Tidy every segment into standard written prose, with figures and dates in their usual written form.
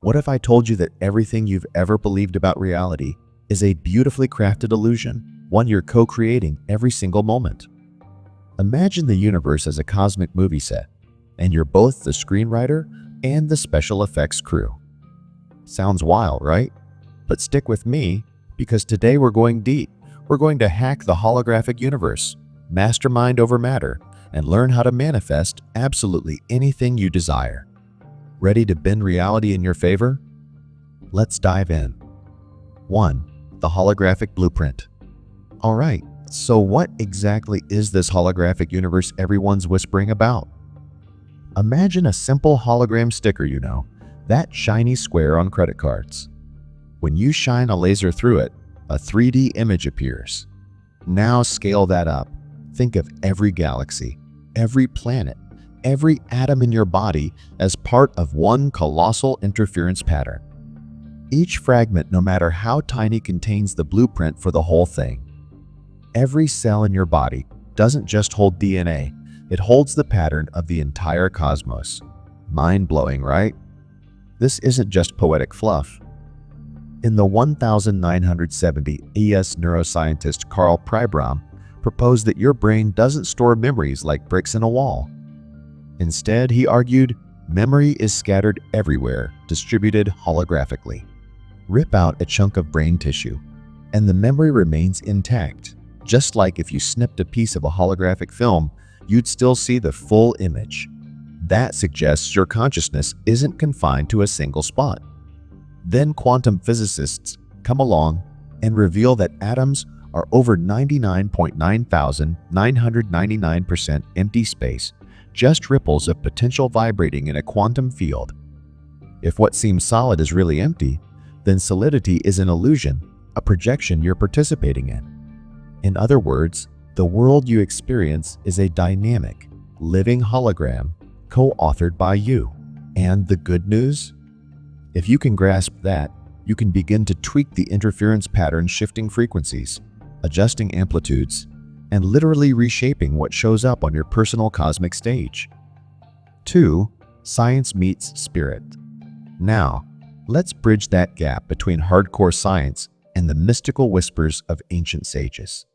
What if I told you that everything you've ever believed about reality is a beautifully crafted illusion, one you're co-creating every single moment? Imagine the universe as a cosmic movie set, and you're both the screenwriter and the special effects crew. Sounds wild, right? But stick with me, because today we're going deep. We're going to hack the holographic universe, mastermind over matter, and learn how to manifest absolutely anything you desire. Ready to bend reality in your favor? Let's dive in. 1. The holographic blueprint. All right, so what exactly is this holographic universe everyone's whispering about? Imagine a simple hologram sticker, that shiny square on credit cards. When you shine a laser through it, a 3D image appears. Now scale that up. Think of every galaxy, every planet, every atom in your body as part of one colossal interference pattern. Each fragment, no matter how tiny, contains the blueprint for the whole thing. Every cell in your body doesn't just hold DNA, it holds the pattern of the entire cosmos. Mind-blowing, right? This isn't just poetic fluff. In the 1970 ES neuroscientist Carl Pribram proposed that your brain doesn't store memories like bricks in a wall. Instead, he argued, memory is scattered everywhere, distributed holographically. Rip out a chunk of brain tissue, and the memory remains intact. Just like if you snipped a piece of a holographic film, you'd still see the full image. That suggests your consciousness isn't confined to a single spot. Then quantum physicists come along and reveal that atoms are over 99.9999% empty space, just ripples of potential vibrating in a quantum field. If what seems solid is really empty, then solidity is an illusion, a projection you're participating in. In other words, the world you experience is a dynamic, living hologram co-authored by you. And the good news? If you can grasp that, you can begin to tweak the interference pattern, shifting frequencies, adjusting amplitudes, and literally reshaping what shows up on your personal cosmic stage. 2. Science meets spirit. Now, let's bridge that gap between hardcore science and the mystical whispers of ancient sages.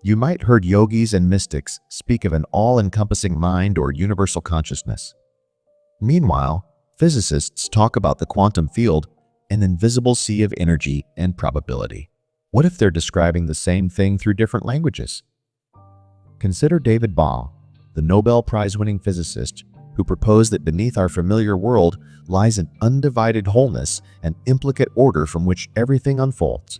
You might heard yogis and mystics speak of an all-encompassing mind or universal consciousness. Meanwhile, physicists talk about the quantum field, an invisible sea of energy and probability. What if they're describing the same thing through different languages? Consider David Bohm, the Nobel Prize-winning physicist who proposed that beneath our familiar world lies an undivided wholeness and implicate order from which everything unfolds.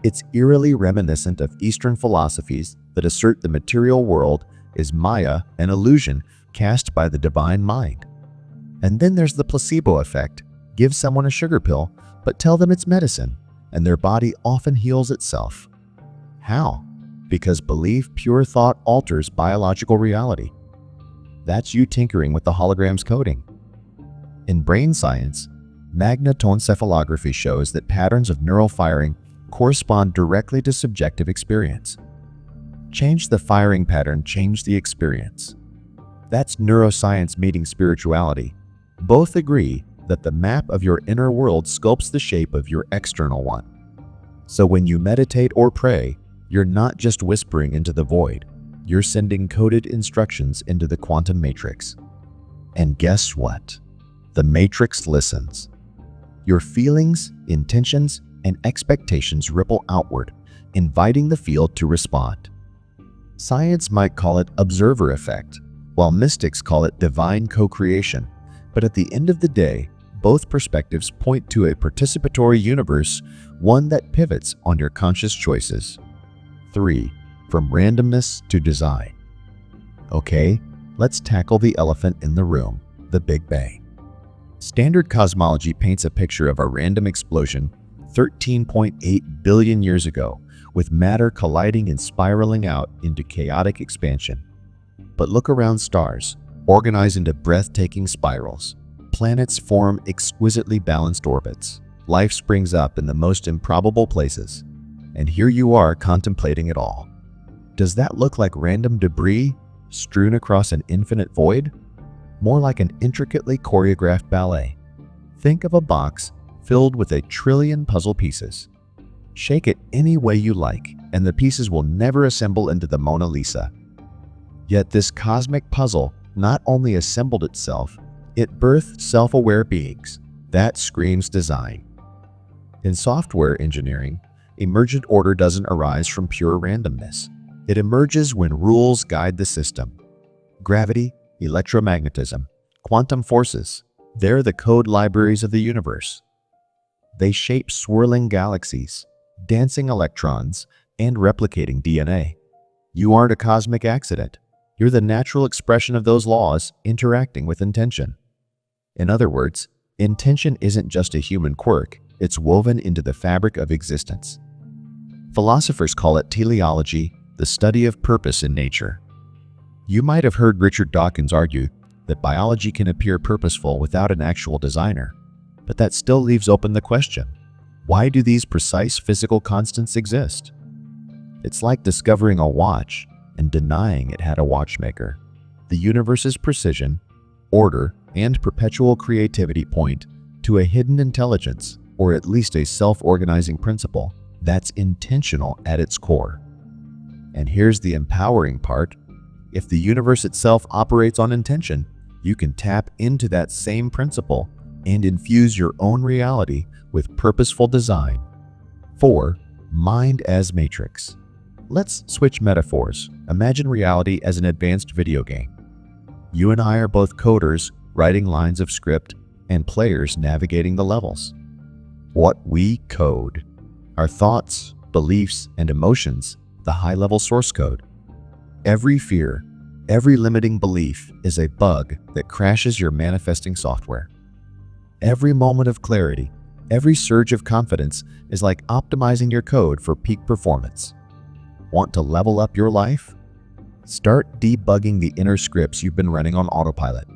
It's eerily reminiscent of Eastern philosophies that assert the material world is Maya, an illusion cast by the divine mind. And then there's the placebo effect. Give someone a sugar pill, but tell them it's medicine, and their body often heals itself. How? Because belief, pure thought, alters biological reality. That's you tinkering with the hologram's coding. In brain science, magnetoencephalography shows that patterns of neural firing correspond directly to subjective experience. Change the firing pattern, change the experience. That's neuroscience meeting spirituality. Both agree that the map of your inner world sculpts the shape of your external one. So when you meditate or pray, you're not just whispering into the void, you're sending coded instructions into the quantum matrix. And guess what? The matrix listens. Your feelings, intentions, and expectations ripple outward, inviting the field to respond. Science might call it observer effect, while mystics call it divine co-creation. But at the end of the day, both perspectives point to a participatory universe, one that pivots on your conscious choices. 3. From randomness to design. Okay, let's tackle the elephant in the room, the Big Bang. Standard cosmology paints a picture of a random explosion 13.8 billion years ago, with matter colliding and spiraling out into chaotic expansion. But look around stars, organized into breathtaking spirals. Planets form exquisitely balanced orbits. Life springs up in the most improbable places. And here you are contemplating it all. Does that look like random debris strewn across an infinite void? More like an intricately choreographed ballet. Think of a box filled with 1,000,000,000,000 puzzle pieces. Shake it any way you like, and the pieces will never assemble into the Mona Lisa. Yet this cosmic puzzle not only assembled itself, it birthed self-aware beings. That screams design. In software engineering, emergent order doesn't arise from pure randomness. It emerges when rules guide the system. Gravity, electromagnetism, quantum forces, they're the code libraries of the universe. They shape swirling galaxies, dancing electrons, and replicating DNA. You aren't a cosmic accident. You're the natural expression of those laws interacting with intention. In other words, intention isn't just a human quirk, it's woven into the fabric of existence. Philosophers call it teleology, the study of purpose in nature. You might have heard Richard Dawkins argue that biology can appear purposeful without an actual designer, but that still leaves open the question, why do these precise physical constants exist? It's like discovering a watch and denying it had a watchmaker. The universe's precision, order, and perpetual creativity point to a hidden intelligence, or at least a self-organizing principle, that's intentional at its core. And here's the empowering part. If the universe itself operates on intention, you can tap into that same principle and infuse your own reality with purposeful design. 4. Mind as matrix. Let's switch metaphors. Imagine reality as an advanced video game. You and I are both coders writing lines of script and players navigating the levels. What we code, our thoughts, beliefs, and emotions, the high-level source code. Every fear, every limiting belief is a bug that crashes your manifesting software. Every moment of clarity, every surge of confidence is like optimizing your code for peak performance. Want to level up your life? Start debugging the inner scripts you've been running on autopilot.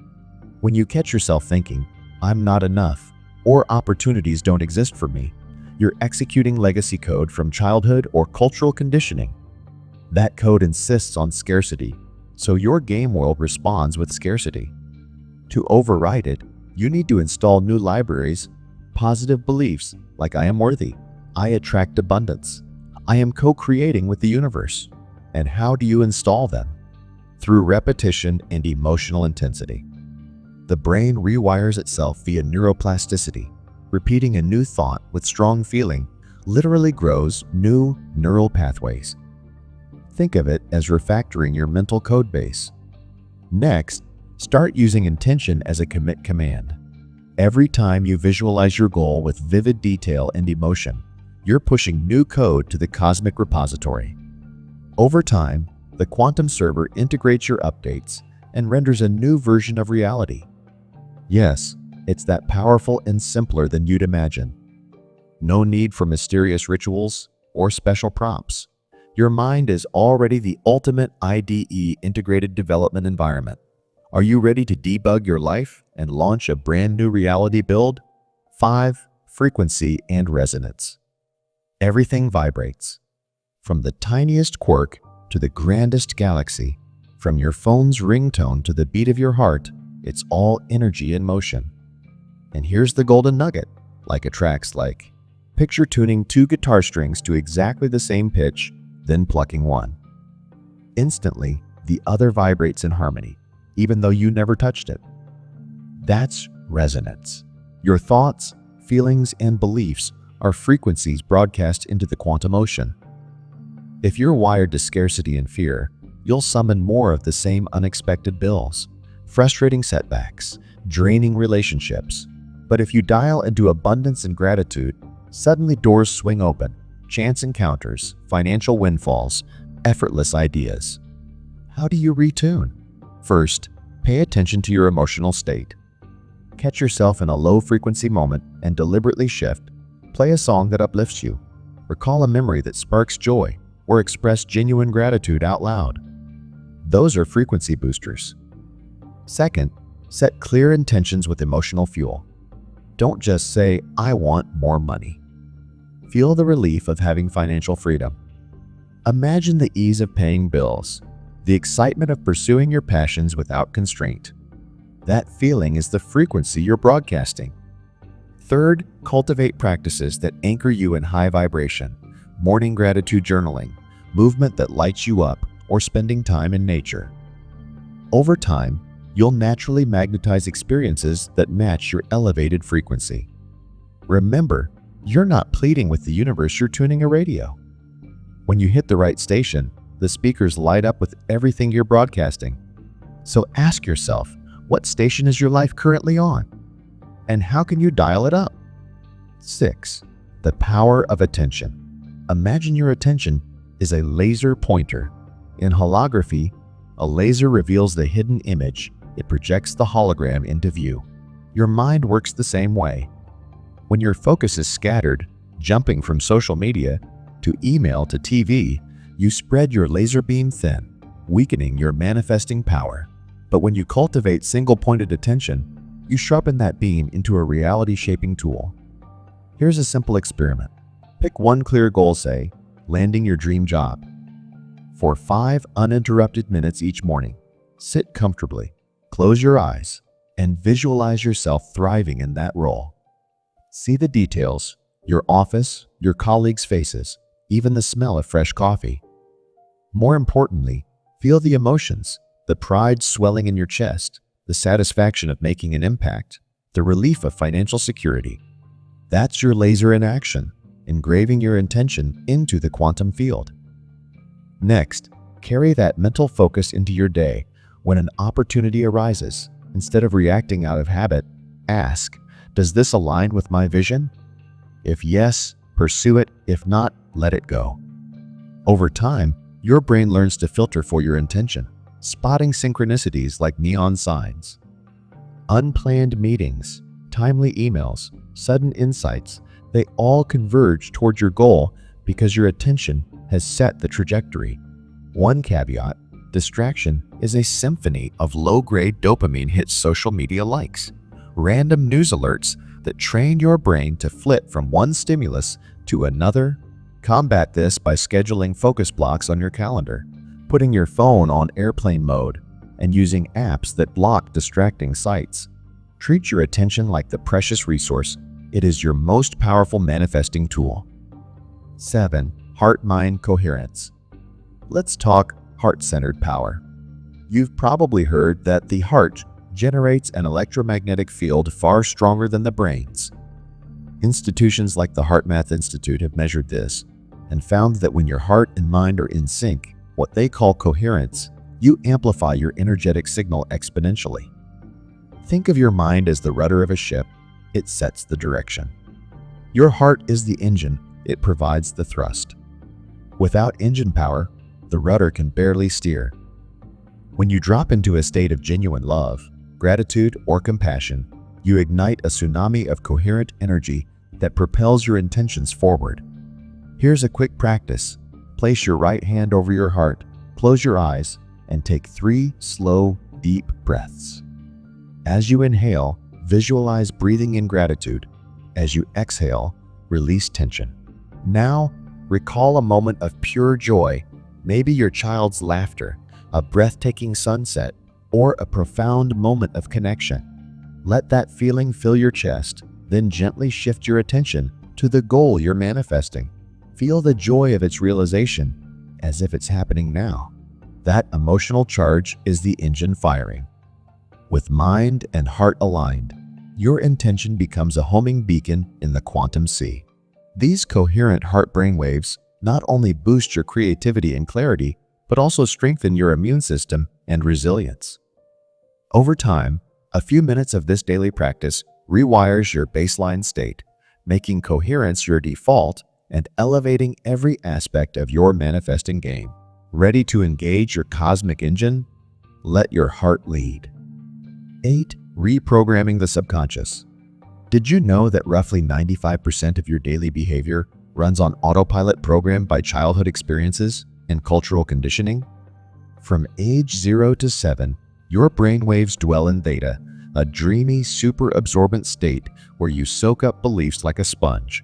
When you catch yourself thinking, "I'm not enough," or "opportunities don't exist for me," you're executing legacy code from childhood or cultural conditioning. That code insists on scarcity, so your game world responds with scarcity. To override it, you need to install new libraries, positive beliefs like "I am worthy," "I attract abundance," "I am co-creating with the universe." And how do you install them? Through repetition and emotional intensity. The brain rewires itself via neuroplasticity. Repeating a new thought with strong feeling literally grows new neural pathways. Think of it as refactoring your mental code base. Next, start using intention as a commit command. Every time you visualize your goal with vivid detail and emotion, you're pushing new code to the cosmic repository. Over time, the quantum server integrates your updates and renders a new version of reality. Yes, it's that powerful and simpler than you'd imagine. No need for mysterious rituals or special prompts. Your mind is already the ultimate IDE, integrated development environment. Are you ready to debug your life and launch a brand new reality build? 5. Frequency and resonance. Everything vibrates. From the tiniest quark to the grandest galaxy, from your phone's ringtone to the beat of your heart, it's all energy in motion. And here's the golden nugget, like attracts like. Picture tuning 2 guitar strings to exactly the same pitch, then plucking one. Instantly, the other vibrates in harmony, even though you never touched it. That's resonance. Your thoughts, feelings, and beliefs are frequencies broadcast into the quantum ocean. If you're wired to scarcity and fear, you'll summon more of the same unexpected bills, frustrating setbacks, draining relationships. But if you dial into abundance and gratitude, suddenly doors swing open, chance encounters, financial windfalls, effortless ideas. How do you retune? First, pay attention to your emotional state. Catch yourself in a low-frequency moment and deliberately shift. Play a song that uplifts you. Recall a memory that sparks joy, or express genuine gratitude out loud. Those are frequency boosters. Second, set clear intentions with emotional fuel. Don't just say, "I want more money." Feel the relief of having financial freedom. Imagine the ease of paying bills, the excitement of pursuing your passions without constraint. That feeling is the frequency you're broadcasting. Third, cultivate practices that anchor you in high vibration. Morning gratitude journaling, movement that lights you up, or spending time in nature. Over time, you'll naturally magnetize experiences that match your elevated frequency. Remember, you're not pleading with the universe, you're tuning a radio. When you hit the right station, the speakers light up with everything you're broadcasting. So ask yourself, what station is your life currently on? And how can you dial it up? 6. The power of attention. Imagine your attention is a laser pointer. In holography, a laser reveals the hidden image. It projects the hologram into view. Your mind works the same way. When your focus is scattered, jumping from social media to email to TV, you spread your laser beam thin, weakening your manifesting power. But when you cultivate single-pointed attention, you sharpen that beam into a reality-shaping tool. Here's a simple experiment. Pick one clear goal, say, landing your dream job. For 5 uninterrupted minutes each morning, sit comfortably, close your eyes, and visualize yourself thriving in that role. See the details, your office, your colleagues' faces, even the smell of fresh coffee. More importantly, feel the emotions, the pride swelling in your chest, the satisfaction of making an impact, the relief of financial security. That's your laser in action, engraving your intention into the quantum field. Next, carry that mental focus into your day. When an opportunity arises, instead of reacting out of habit, ask, does this align with my vision? If yes, pursue it. If not, let it go. Over time, your brain learns to filter for your intention, spotting synchronicities like neon signs. Unplanned meetings, timely emails, sudden insights, they all converge toward your goal because your attention has set the trajectory. One caveat, distraction is a symphony of low-grade dopamine hits, social media likes, random news alerts that train your brain to flit from one stimulus to another. Combat this by scheduling focus blocks on your calendar, putting your phone on airplane mode, and using apps that block distracting sites. Treat your attention like the precious resource. It is your most powerful manifesting tool. 7. Heart-mind coherence. Let's talk heart-centered power. You've probably heard that the heart generates an electromagnetic field far stronger than the brain's. Institutions like the HeartMath Institute have measured this and found that when your heart and mind are in sync, what they call coherence, you amplify your energetic signal exponentially. Think of your mind as the rudder of a ship. It sets the direction. Your heart is the engine. It provides the thrust. Without engine power, the rudder can barely steer. When you drop into a state of genuine love, gratitude, or compassion, you ignite a tsunami of coherent energy that propels your intentions forward. Here's a quick practice. Place your right hand over your heart, close your eyes, and take 3 slow, deep breaths. As you inhale, visualize breathing in gratitude. As you exhale, release tension. Now, recall a moment of pure joy, maybe your child's laughter, a breathtaking sunset, or a profound moment of connection. Let that feeling fill your chest, then gently shift your attention to the goal you're manifesting. Feel the joy of its realization as if it's happening now. That emotional charge is the engine firing. With mind and heart aligned, your intention becomes a homing beacon in the quantum sea. These coherent heart-brain waves not only boost your creativity and clarity, but also strengthen your immune system and resilience. Over time, a few minutes of this daily practice rewires your baseline state, making coherence your default and elevating every aspect of your manifesting game. Ready to engage your cosmic engine? Let your heart lead. 8. Reprogramming the subconscious. Did you know that roughly 95% of your daily behavior runs on autopilot programmed by childhood experiences and cultural conditioning? From age 0 to 7, your brainwaves dwell in theta, a dreamy, super absorbent state where you soak up beliefs like a sponge.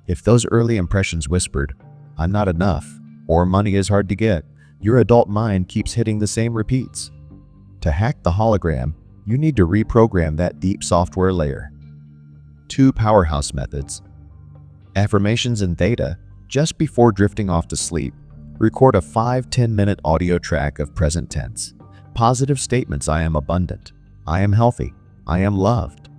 If those early impressions whispered, "I'm not enough," or "money is hard to get," your adult mind keeps hitting the same repeats. To hack the hologram, you need to reprogram that deep software layer. 2 powerhouse methods. Affirmations and theta. Just before drifting off to sleep, record a 5-10 minute audio track of present tense. Positive statements: I am abundant, I am healthy, I am loved.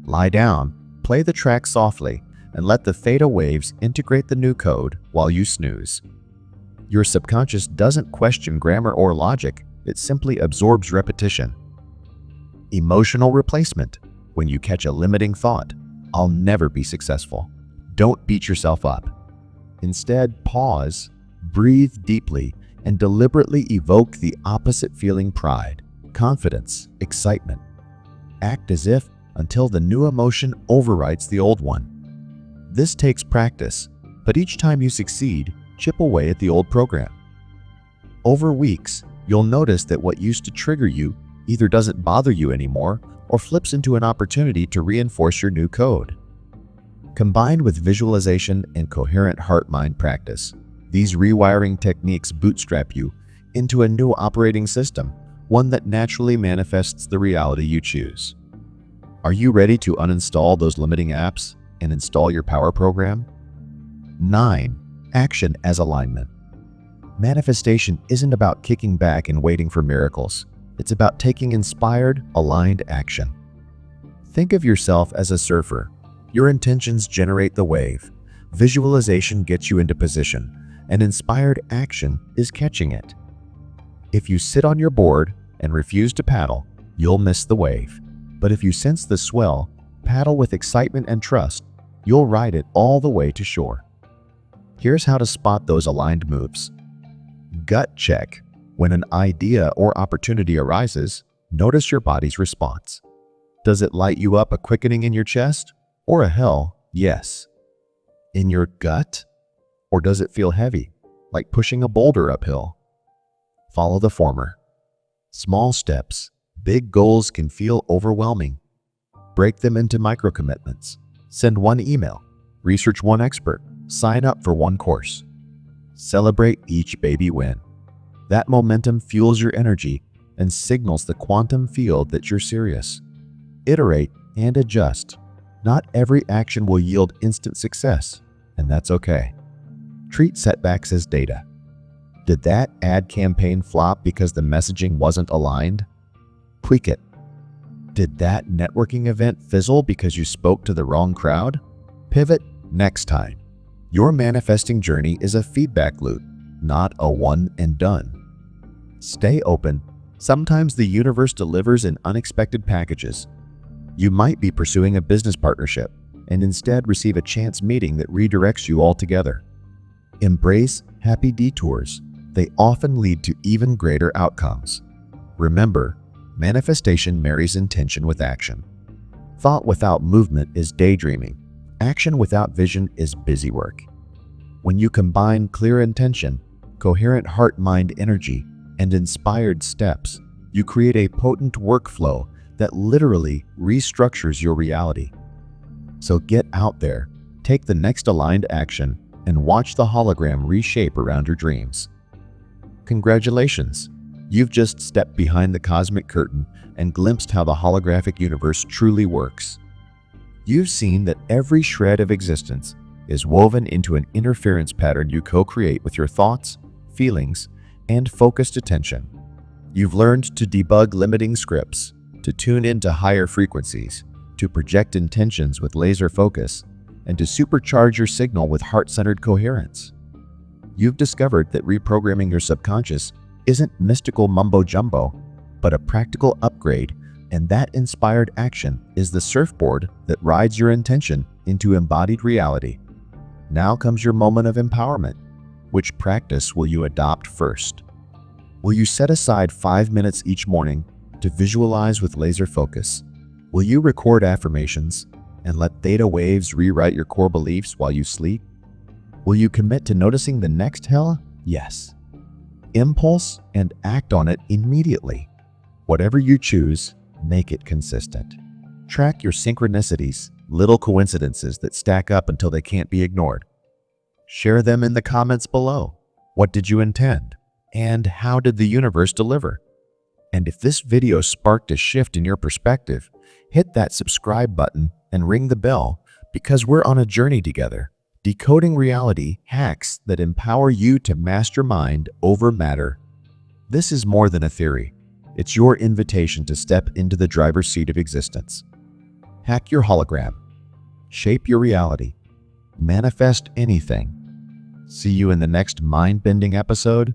Lie down, play the track softly, and let the theta waves integrate the new code while you snooze. Your subconscious doesn't question grammar or logic, it simply absorbs repetition. Emotional replacement. When you catch a limiting thought, "I'll never be successful," don't beat yourself up. Instead, pause, breathe deeply, and deliberately evoke the opposite feeling: pride, confidence, excitement. Act as if until the new emotion overwrites the old one. This takes practice, but each time you succeed, chip away at the old program. Over weeks, you'll notice that what used to trigger you either doesn't bother you anymore or flips into an opportunity to reinforce your new code. Combined with visualization and coherent heart-mind practice, these rewiring techniques bootstrap you into a new operating system, one that naturally manifests the reality you choose. Are you ready to uninstall those limiting apps and install your power program? 9. Action as alignment. Manifestation isn't about kicking back and waiting for miracles. It's about taking inspired, aligned action. Think of yourself as a surfer. Your intentions generate the wave. Visualization gets you into position, and inspired action is catching it. If you sit on your board and refuse to paddle, you'll miss the wave. But if you sense the swell, paddle with excitement and trust, you'll ride it all the way to shore. Here's how to spot those aligned moves. Gut check. When an idea or opportunity arises, notice your body's response. Does it light you up a quickening in your chest, or a hell yes? In your gut? Or does it feel heavy, like pushing a boulder uphill? Follow the former. Small steps. Big goals can feel overwhelming. Break them into micro-commitments. Send one email. Research one expert. Sign up for one course. Celebrate each baby win. That momentum fuels your energy and signals the quantum field that you're serious. Iterate and adjust. Not every action will yield instant success, and that's okay. Treat setbacks as data. Did that ad campaign flop because the messaging wasn't aligned? Tweak it. Did that networking event fizzle because you spoke to the wrong crowd? Pivot next time. Your manifesting journey is a feedback loop, not a one and done. Stay open. Sometimes the universe delivers in unexpected packages. You might be pursuing a business partnership and instead receive a chance meeting that redirects you altogether. Embrace happy detours. They often lead to even greater outcomes. Remember, manifestation marries intention with action. Thought without movement is daydreaming. Action without vision is busy work. When you combine clear intention, coherent heart-mind energy, and inspired steps, you create a potent workflow that literally restructures your reality. So get out there, take the next aligned action, and watch the hologram reshape around your dreams. Congratulations! You've just stepped behind the cosmic curtain and glimpsed how the holographic universe truly works. You've seen that every shred of existence is woven into an interference pattern you co-create with your thoughts, feelings, and focused attention. You've learned to debug limiting scripts, to tune into higher frequencies, to project intentions with laser focus, and to supercharge your signal with heart-centered coherence. You've discovered that reprogramming your subconscious isn't mystical mumbo-jumbo, but a practical upgrade, and that inspired action is the surfboard that rides your intention into embodied reality. Now comes your moment of empowerment. Which practice will you adopt first? Will you set aside 5 minutes each morning to visualize with laser focus? Will you record affirmations and let theta waves rewrite your core beliefs while you sleep? Will you commit to noticing the next hell yes? Impulse and act on it immediately. Whatever you choose, make it consistent. Track your synchronicities, little coincidences that stack up until they can't be ignored. Share them in the comments below. What did you intend? And how did the universe deliver? And if this video sparked a shift in your perspective, hit that subscribe button and ring the bell because we're on a journey together. Decoding reality hacks that empower you to master mind over matter. This is more than a theory. It's your invitation to step into the driver's seat of existence. Hack your hologram. Shape your reality. Manifest anything. See you in the next mind-bending episode